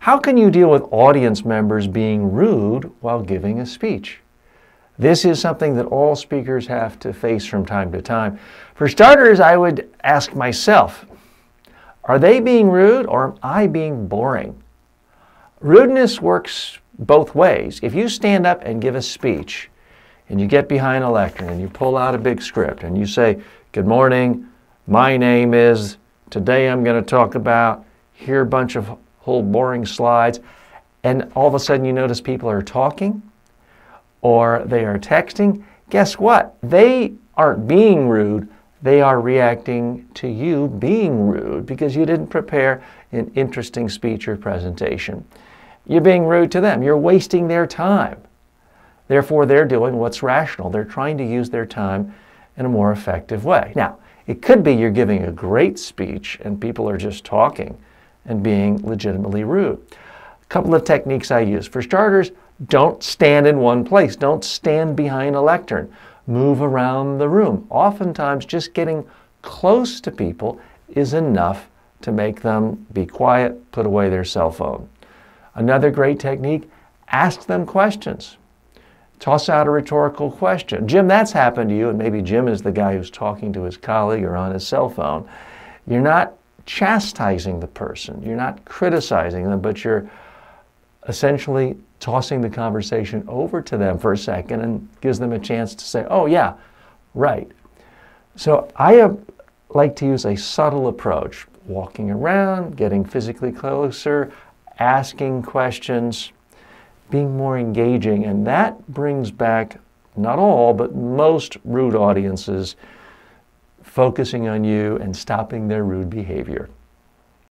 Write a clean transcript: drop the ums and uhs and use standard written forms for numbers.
How can you deal with audience members being rude while giving a speech? This is something that all speakers have to face from time to time. For starters, I would ask myself, are they being rude or am I being boring? Rudeness works both ways. If you stand up and give a speech and you get behind a lectern and you pull out a big script and you say, "Good morning, my name is, today I'm going to talk about," here a bunch of whole boring slides, and all of a sudden you notice people are talking or they are texting, guess what? They aren't being rude. They are reacting to you being rude because you didn't prepare an interesting speech or presentation. You're being rude to them. You're wasting their time. Therefore, they're doing what's rational. They're trying to use their time in a more effective way. Now, it could be you're giving a great speech and people are just talking and being legitimately rude. A couple of techniques I use. For starters, don't stand in one place. Don't stand behind a lectern. Move around the room. Oftentimes, just getting close to people is enough to make them be quiet, put away their cell phone. Another great technique, ask them questions. Toss out a rhetorical question. Jim, that's happened to you, and maybe Jim is the guy who's talking to his colleague or on his cell phone. You're not chastising the person. You're not criticizing them, but you're essentially tossing the conversation over to them for a second and gives them a chance to say, "Oh yeah, right." So I like to use a subtle approach, walking around, getting physically closer, asking questions, being more engaging, and that brings back not all, but most rude audiences focusing on you and stopping their rude behavior.